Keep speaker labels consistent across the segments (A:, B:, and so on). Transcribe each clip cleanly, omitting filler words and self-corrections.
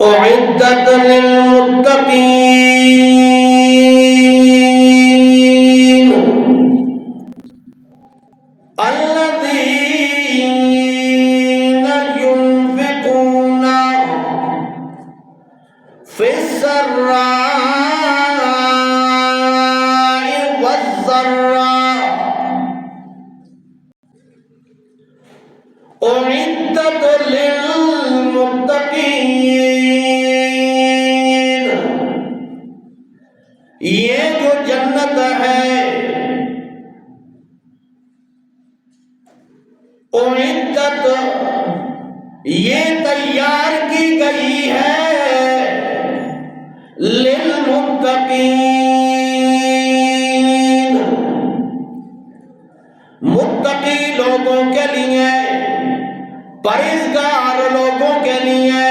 A: أعدت للمتقين الذين ينفقون في السراء والضراء أعدت للمتقين. یہ جو جنت ہے اعدت، یہ تیار کی گئی ہے للمتقین، متقی لوگوں کے لیے، پرہیزگار لوگوں کے لیے.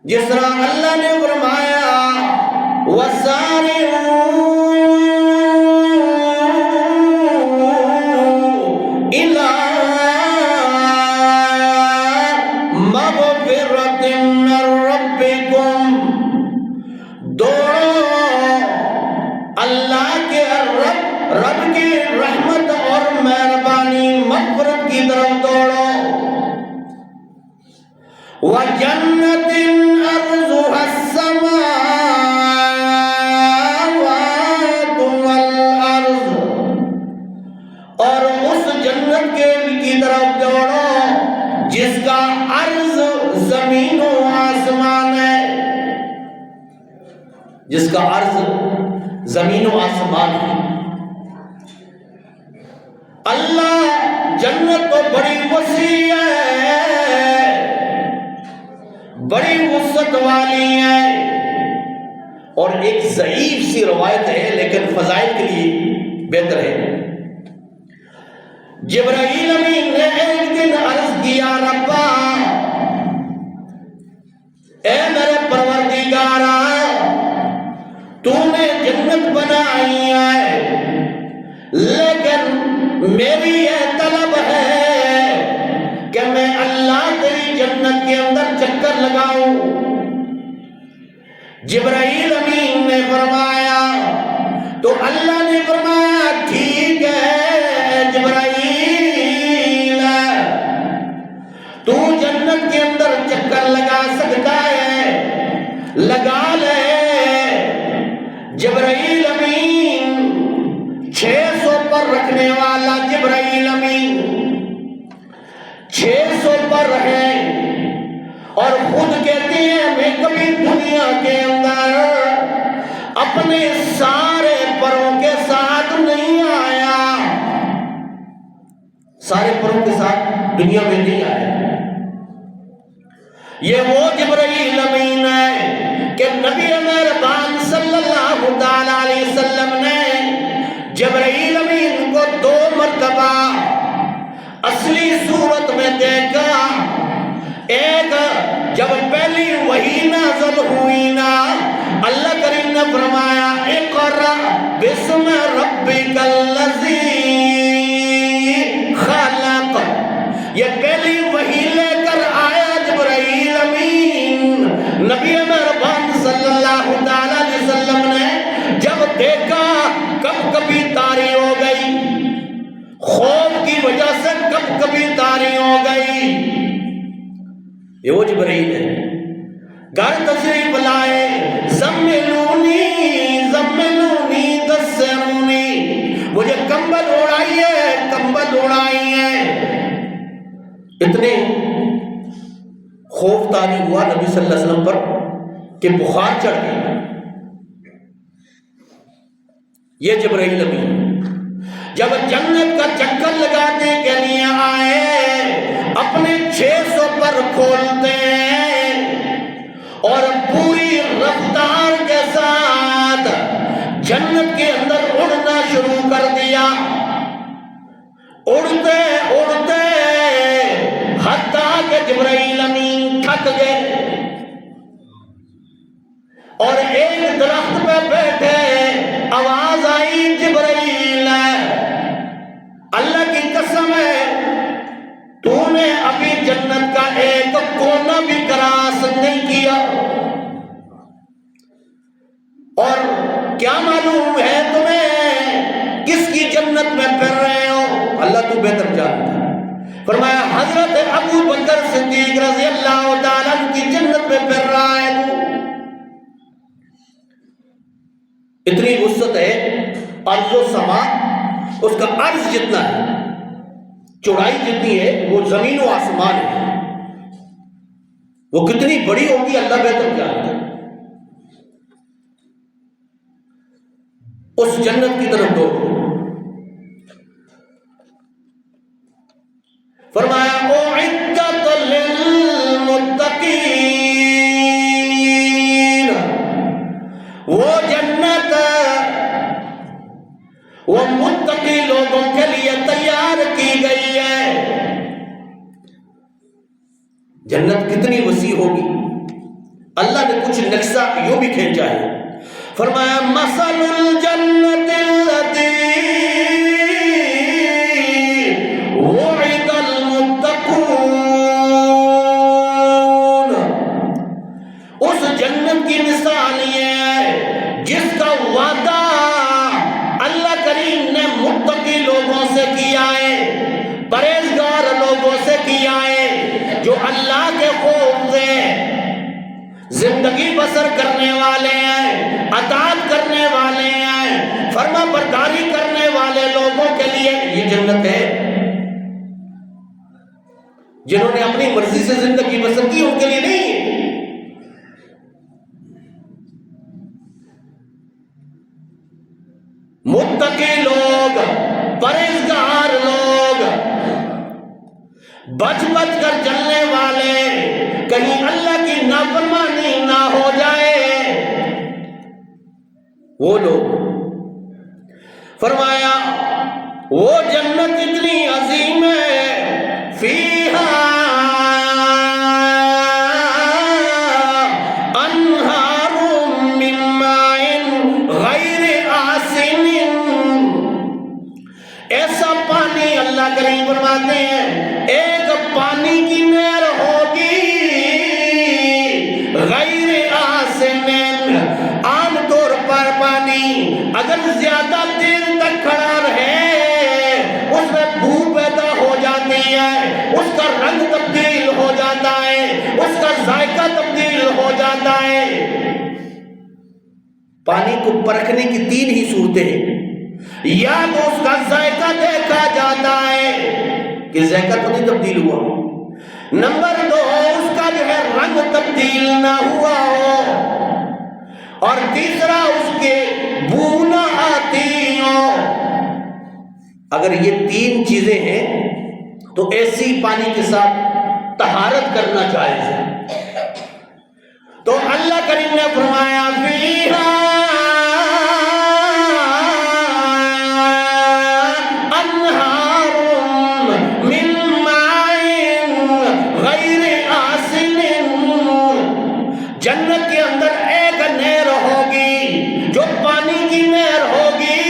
A: جس طرح اللہ نے فرمایا وَسَارِعُوا إِلَىٰ مَغْفِرَةٍ مِّن رَّبِّكُمْ، دوڑو اللہ کے رب کی رحمت اور مہربانی مغفرت کی طرف دوڑو. وَجَنَّةٍ أَرْضُهَا السَّمَاوَاتُ وَالْأَرْضُ، اور اس جنت کی طرف دوڑو جس کا عرض زمین و آسمان ہے، جس کا عرض زمین و آسمان ہے. اللہ جنت تو بڑی وسیع ہے، بڑی وسعت والی ہے. اور ایک ضعیف سی روایت ہے لیکن فضائل کے لیے بہتر ہے. جبرائیل امین نے ایک دن عرض کیا ربا، اے میرے پروردگارا، تو نے جنت بنائی ہے لیکن میری یہ طلب ہے کہ میں اللہ تیری جنت کے اندر چکر لگاؤں. جبرائیل امین نے فرمایا، تو اللہ نے فرمایا ٹھیک ہے جبرائیل، تو جنت کے اندر چکر لگا سکتا ہے، لگا لے. جبرائیل امین 600 پر رکھنے والا جبرائیل امین 600 پر رہے اور خود کہتے ہیں میں کبھی دنیا کے اندر اپنے سارے پروں کے ساتھ نہیں آیا، سارے پروں کے ساتھ دنیا میں نہیں آیا. یہ وہ جبرائیل امین ہے کہ نبی مہربان صلی اللہ تعالی علیہ وسلم نے جبرائیل امین کو 2 مرتبہ اصلی صورت میں دیکھا. ایک جب پہلی وحی نازل ہوئی نا، اللہ کریم نے فرمایا اقرأ بسم ربک الذی خلق، یہ پہلی وحی لے کر آیا جبرائیل امین. نبی مہربان صلی اللہ تعالی علیہ وسلم نے جب دیکھا کب کبھی طاری ہو گئی، خوف کی وجہ سے کب کبھی طاری ہو گئی. یہ وہ جبرائیل ہے. گھر تشریف لائے، زملونی زملونی دسرونی، مجھے کمبل اڑائیے کمبل اڑائیے. اتنے خوف طاری ہوا نبی صلی اللہ علیہ وسلم پر کہ بخار چڑھ گیا. یہ جبرائیل امین جب جنت کا چکر لگانے کے لیے آئے، اپنے 600 پر کھولتے ہیں اور پوری رفتار کے ساتھ جنت کے اندر اڑنا شروع کر دیا. اڑتے اڑتے حتیٰ کہ جبرائیل امین تھک گئے اور ایک درخت پہ بیٹھے. آواز آئی جبرائیل، اللہ کی قسم ہے تو نے ابھی جنت کا ایک اور کیا معلوم ہے تمہیں کس کی جنت میں پھر رہے ہو؟ اللہ تو بہتر جانتا ہے۔ فرمایا حضرت ابو بکر صدیق رضی اللہ تعالیٰ عنہ کی جنت میں پھر رہا ہے تو اتنی وسعت ہے، ارض و سما، اس کا عرض جتنا ہے، چوڑائی جتنی ہے، وہ زمین و آسمان ہے، وہ کتنی بڑی ہوگی اللہ بہتر جانتا ہے۔ اس جنت کی طرف دوڑو۔ فرمایا اعدت للمتقین، وہ جنت وہ متقی لوگوں کے لیے تیار کی گئی ہے۔ جنت کتنی وسیع ہوگی، اللہ نے کچھ نقشہ یوں بھی کھینچا ہے۔ فرمایا مثل الجنت التی وعد المتقون، اس جنت کی مثال یہ ہے جس کا وعدہ اللہ کریم نے متقی لوگوں سے کیا ہے، پرہیزگار لوگوں سے کیا ہے، جو اللہ کے خوف سے زندگی بسر کرنے والے ہیں، اطاعت کرنے والے ہیں، فرما برداری کرنے والے لوگوں کے لیے یہ جنت ہے۔ جنہوں نے اپنی مرضی سے زندگی بسر کی ان کے لیے نہیں ہے۔ متقی لوگ، پرہیزگار لوگ، بچ بچ کر چلنے والے، کہیں اللہ کی نافرمانی نہ ہو جائے، وہ لوگ۔ فرمایا وہ جنت اتنی عظیم ہے، فیہا انہار من ماء غیر آسن، ایسا پانی اللہ کریم فرماتے ہیں ایک پانی کی نہر ہوگی، غیر آسن، عام طور پر پانی اگر زیادہ دیر تک کھڑا رہے اس میں بو پیدا ہو جاتی ہے، اس کا رنگ تبدیل ہو جاتا ہے، اس کا ذائقہ تبدیل ہو جاتا ہے۔ پانی کو پرکھنے کی تین ہی صورتیں ہیں، یا تو اس کا ذائقہ دیکھا جاتا ہے کہ ذائقہ تو نہیں تبدیل ہوا، نمبر دو اس کا جو ہے رنگ تبدیل نہ ہوا ہو، اور تیسرا اس کے بو نہ آتی ہو۔ اگر یہ تین چیزیں ہیں تو ایسی پانی کے ساتھ طہارت کرنا جائز ہے۔ تو اللہ کریم نے فرمایا فیہا انہار من ماء غیر آسن، جنت کے اندر ایک نہر ہوگی جو پانی کی نہر ہوگی،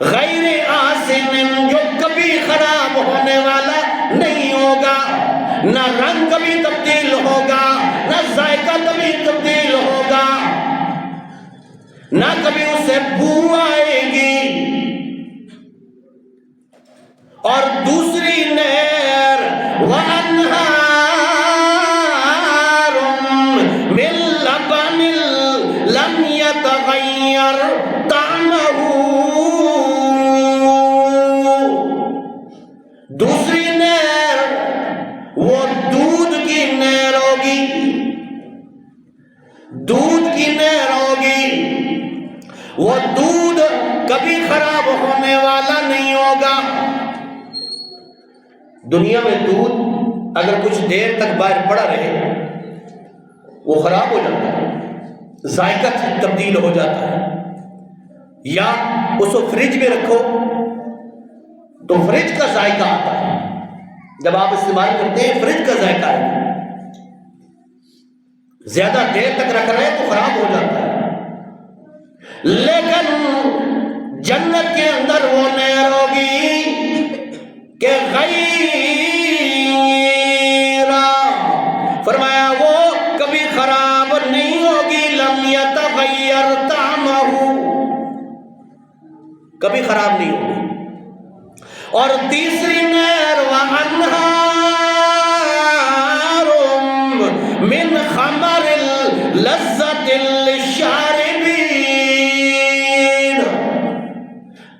A: غیر آسن، جو کبھی خراب ہونے والا نہیں ہوگا، نہ رنگ کبھی تبدیل ہوگا، نہ ذائقہ کبھی تبدیل ہوگا، نہ کبھی اسے بو آئے گی۔ اور دوسری نہر وَأَنْهَارٌ مِّن لَبَنٍ لَمْ يَتَغَيَّرْ طَعْمُهُ، دوسری نہر وہ دودھ کی نہر ہوگی، دودھ کی نہر ہوگی، وہ دودھ کبھی خراب ہونے والا نہیں ہوگا۔ دنیا میں دودھ اگر کچھ دیر تک باہر پڑا رہے وہ خراب ہو جاتا ہے، ذائقہ تبدیل ہو جاتا ہے، یا اس کو فریج میں رکھو تو فریج کا ذائقہ آتا ہے، جب آپ استعمال کرتے ہیں فریج کا ذائقہ آتا ہے، زیادہ دیر تک رکھ رہے ہیں تو خراب ہو جاتا ہے۔ لیکن جنت کے اندر وہ نہر ہوگی کہ غیرہ، فرمایا وہ کبھی خراب نہیں ہوگی، لم یتغیر کبھی خراب نہیں ہوگی. اور تیسری نہر وَأَنْهَارٌ مِّنْ خَمَرٍ لَذَّةٍ لِّلشَّارِبِينَ.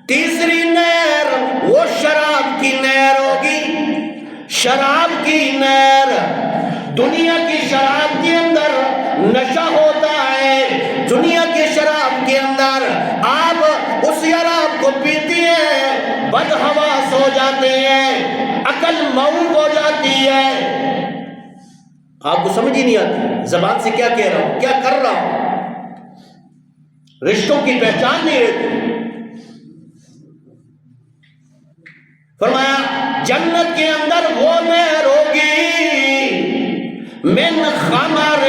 A: تیسری نہر وہ شراب کی نہر ہوگی. شراب کی نہر، دنیا کی شراب کے اندر نشہ ہوتا ہے، دنیا کی شراب کے اندر آپ اس شراب کو پیتی ہیں بدحواس ہو جاتے ہیں، عقل مغلوب ہو جاتی ہے، آپ کو سمجھ ہی نہیں آتی زبان سے کیا کہہ رہا ہوں، کیا کر رہا ہوں، رشتوں کی پہچان نہیں رہتی. فرمایا جنت کے اندر وہ نہر ہوگی من خمر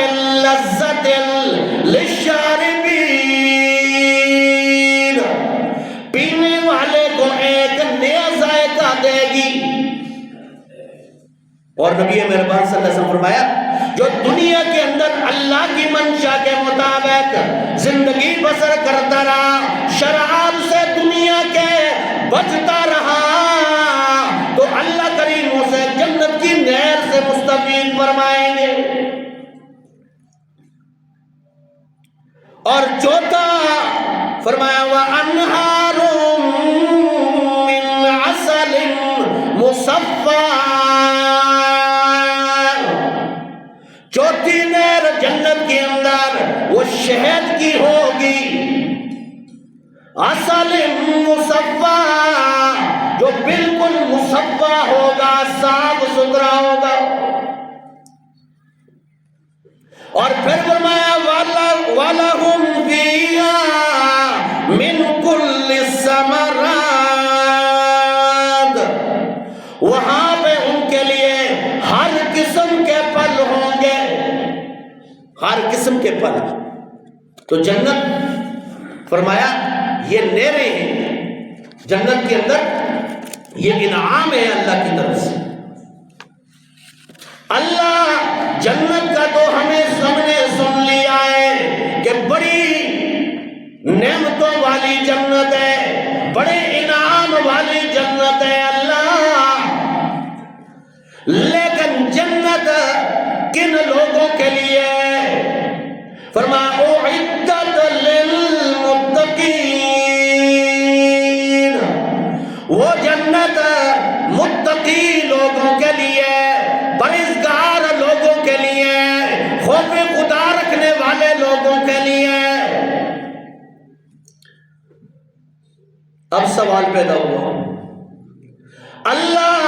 A: لذت للشاربین، پینے والے کو ایک نیا ذائقہ دے گی. اور نبی مہربان صلی اللہ علیہ وسلم فرمایا جو دنیا کے اندر اللہ کی منشا کے مطابق زندگی بسر کرتا رہا، شراب سے دنیا کے بچتا رہا، تو اللہ کریم اسے جنت کی نہر سے مستفید فرمائیں گے. اور چوتھا فرمایا وَأَنْهَارٌ مِّنْ عَسَلٍ مُصَفًّى. چوتھی نہر جنت کے اندر وہ شہد کی ہوگی، عسل مصفّى، جو بالکل مصفّى ہوگا، صاف ستھرا ہوگا. اور پھر فرمایا وَلَهُمْ فِيهَا مِنْ كُلِّ الثَّمَرَاتِ، وہاں پہ ان کے لیے ہر قسم کے پھل ہوں گے، ہر قسم کے پھل. تو جنت فرمایا یہ نعمتیں ہیں جنت کے اندر، یہ انعام ہے اللہ کی طرف سے. اللہ جنت کا تو ہمیں سامنے سن لیا ہے کہ بڑی نعمتوں والی جنت ہے، بڑے انعام والی جنت ہے اللہ. لیکن جنت کن لوگوں کے لیے؟ فرمایا اعدت للمتقین، وہ جنت متقی لوگوں کے لیے، پرہیزگار لوگوں کے لیے، خوف خدا رکھنے والے لوگوں کے لیے. اب سوال پیدا ہوا، اللہ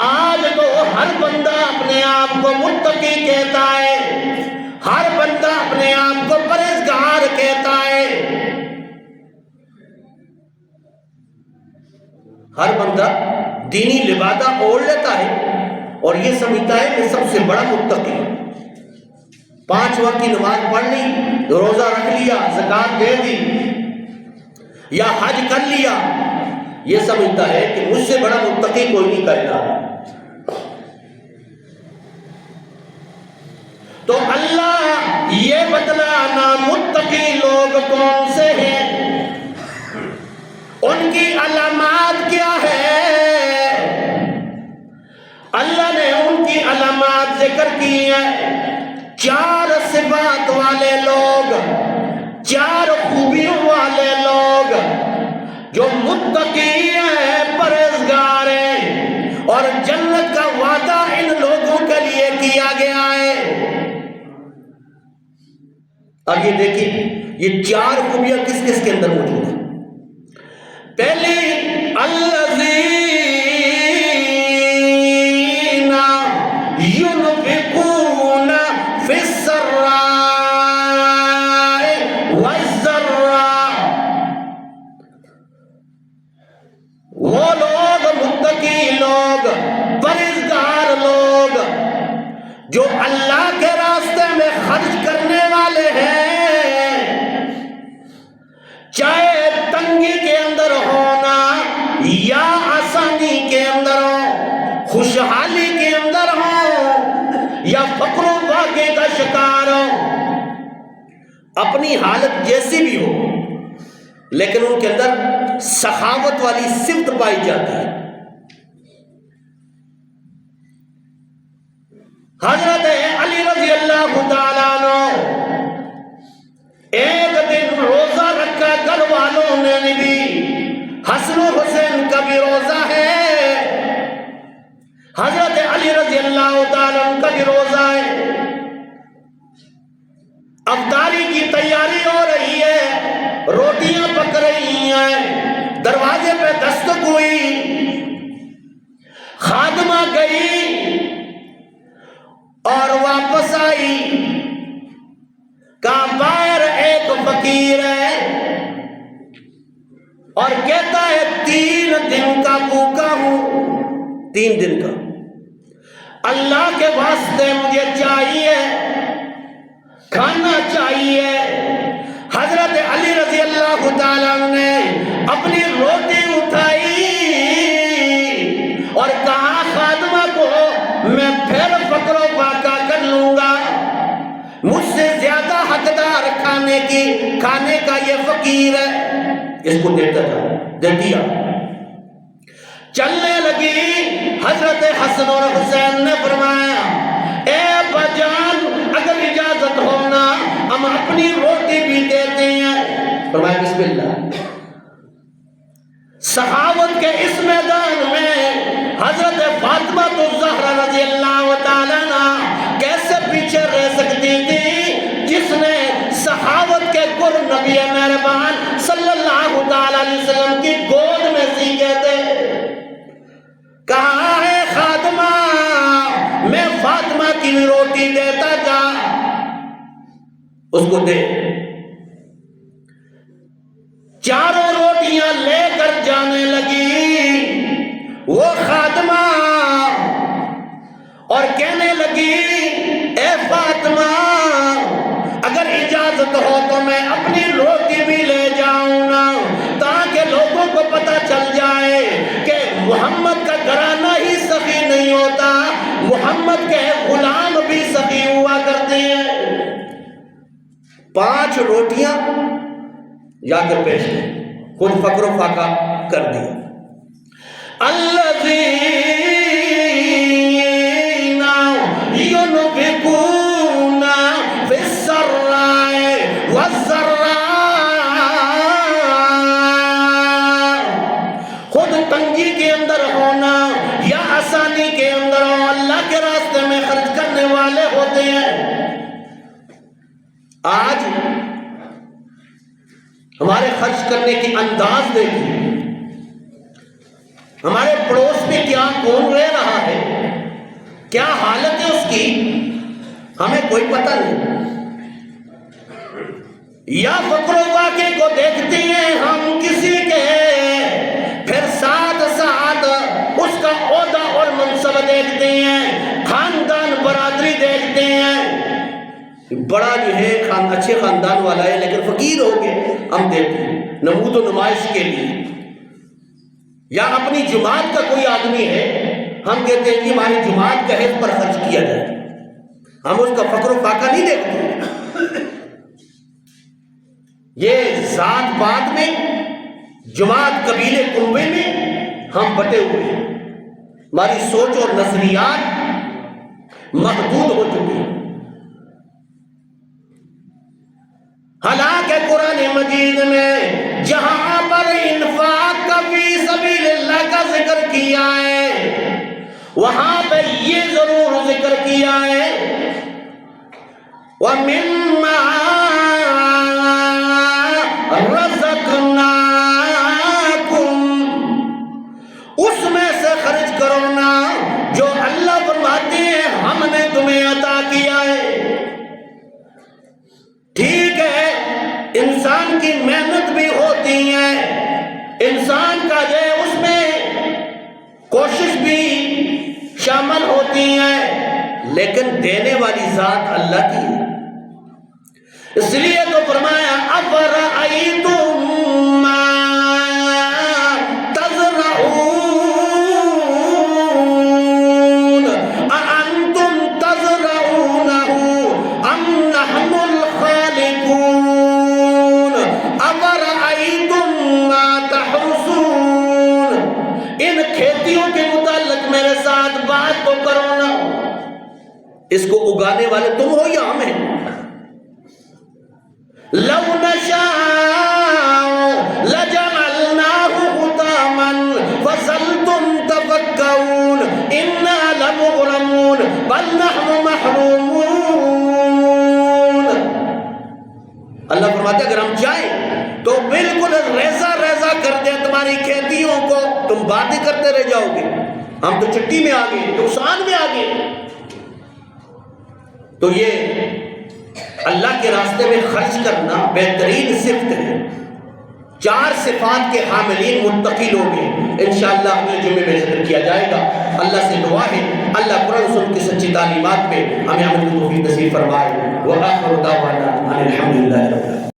A: آج تو ہر بندہ اپنے آپ کو متقی کہتا ہے، ہر بندہ اپنے آپ کو پرہیزگار کہتا ہے، ہر بندہ دینی لبادہ اوڑھ لیتا ہے اور یہ سمجھتا ہے کہ سب سے بڑا متقی. 5 وقت کی نماز پڑھ لی، روزہ رکھ لیا، زکات دے دی یا حج کر لیا، یہ سمجھتا ہے کہ مجھ سے بڑا متقی کوئی نہیں کرتا. تو اللہ یہ بتلانا متقی لوگ کون سے ہیں، ان کی علامات کیا ہے. اللہ نے ان کی علامات ذکر کی ہیں. 4 صفات والے لوگ، 4 خوبیوں والے لوگ جو متقی ہیں، پرہیزگار ہیں، اور جنت کا وعدہ ان لوگوں کے لیے کیا گیا ہے. اب یہ دیکھیں یہ 4 خوبیاں کس کس کے اندر موجود ہیں. پہلی الذین ينفقون فی السراء والضراء، وہ لوگ متقی لوگ، پرہیزگار لوگ جو اللہ کے راستے میں خرچ کرنے والے ہیں، چاہے تنگی کے اندر ہونا یا آسانی کے اندر ہو، خوشحالی کے اندر ہو یا فقر و فاقے کا شکار ہو، اپنی حالت جیسی بھی ہو، لیکن ان کے اندر سخاوت والی صفت پائی جاتی ہے. حضرت علی رضی اللہ تعالیٰ عنہ ایک دن روزہ رکھا، گھر والوں نے بھی، حسن و حسین کا بھی روزہ ہے، حضرت علی رضی اللہ تعالیٰ عنہ کا بھی روزہ ہے. افطاری کی تیاری ہو رہی ہے، روٹیاں پک رہی ہیں، دروازے پہ دستک ہوئی، خادمہ گئی اور واپس آئی، کہا باہر ایک فقیر ہے اور کہتا ہے 3 دن کا بھوکا ہوں، 3 دن کا، اللہ کے واسطے مجھے چاہیے، کھانا چاہیے. حضرت علی رضی اللہ تعالیٰ نے اپنی روٹی اٹھائی اور کہا خادمہ کو میں پھر فقر و فاقہ کر لوں گا، مجھ سے زیادہ حقدار کھانے کا یہ فقیر ہے، اس کو دیتا تھا، دے دیا. چلنے لگی. حضرت حسن اور حسین نے فرمایا اے بجان اگر اجازت ہونا ہم اپنی روٹی بھی دیتے ہیں. فرمایا بسم اللہ. سخاوت کے اس میدان میں حضرت فاطمہ الزہرا رضی اللہ تعالیٰ عنہ کیسے پیچھے رہ سکتی تھی، جس نے سخاوت کے گر نبی مہربان صلی اللہ تعالیٰ علیہ وسلم کی گود میں سیکھے تھے. کہا ہے خادمہ میں فاطمہ کی روٹی دیتا تھا، اس کو دے. 4 روٹیاں لے کر جانے لگی وہ خادمہ اور کہنے لگی اے فاطمہ اگر اجازت ہو تو میں اپنی روٹی بھی لے جاؤں نا، تاکہ لوگوں کو پتہ چل جائے کہ محمد کا گھرانہ ہی سخی نہیں ہوتا، محمد کے غلام بھی سخی ہوا کرتے ہیں. 5 روٹیاں جا کر پیش کی، خود فقر و فاقہ کر دیا. الذین ينفقون فی السراء والضراء، خود تنگی کے اندر ہونا یا آسانی کے اندر ہو، اللہ کے راستے میں خرچ کرنے والے ہوتے ہیں. آج ہمارے خرچ کرنے کی انداز دیکھیں، ہمارے پڑوس میں کیا کون رہ رہا ہے، کیا حالت ہے اس کی، ہمیں کوئی پتہ نہیں. یا فقر و فاقے کو دیکھتے ہیں ہم کسی کے، پھر ساتھ ساتھ اس کا عہدہ اور منصب دیکھتے ہیں، خاندان برادری دیکھتے ہیں، بڑا جو ہے اچھے خاندان والا ہے لیکن فقیر ہو گئے، ہم دیتے ہیں نمود و نمائش کے لیے. یا اپنی جماعت کا کوئی آدمی ہے، ہم کہتے ہیں کہ ہماری جماعت کا حصہ پر خرچ کیا جائے، ہم اس کا فقر و فاقہ نہیں دیکھتے. یہ ذات پات میں، جماعت قبیلے کنبے میں ہم بٹے ہوئے ہیں، ہماری سوچ اور نظریات محدود ہو چکی ہیں. حالانکہ قرآن مجید میں جہاں پر انفاق کا فی سبیل اللہ کا ذکر کیا ہے وہاں پہ یہ ضرور ذکر کیا ہے وَمِمَّا رَزَقْنَاكُمْ، اس میں سے خرچ کرو نا جو اللہ فرماتے ہیں ہم نے تمہیں عطا کیا ہے. ٹھیک ہے انسان کی محنت بھی ہوتی ہے، انسان کا جو ہے اس میں کوشش بھی شامل ہوتی ہے، لیکن دینے والی ذات اللہ کی ہے. اس لیے تو فرمایا أَفَرَأَيْتُم مَّا تَزْرَعُونَ أَأَنتُمْ تَزْرَعُونَهُ أَمْ نَحْنُ الْخَالِقُونَ أَفَرَأَيْتُم اس کو اگانے والے تم ہو یا ہم ہیں؟ لو نشاء لجعلناه حطاما فظلتم تفكرون انا لمغرمون بل نحن محرومون. اللہ فرماتے ہیں اگر ہم چاہیں تو بالکل ریزہ ریزہ کر دیں تمہاری کھیتیوں کو، تم باتیں کرتے رہ جاؤ گے. ہم تو چٹی میں آ گئے، نقصان میں آ گئے. تو یہ اللہ کے راستے میں خرچ کرنا بہترین صفت ہے. 4 صفات کے حاملین متقی لوگ ہیں، انشاءاللہ اگلے جمعے میں ذکر کیا جائے گا. اللہ سے دعا ہے اللہ قرآن سن کی سچی تعلیمات پہ ہمیں عمل کی توفیق نصیب فرمائے. وآخر دعوانا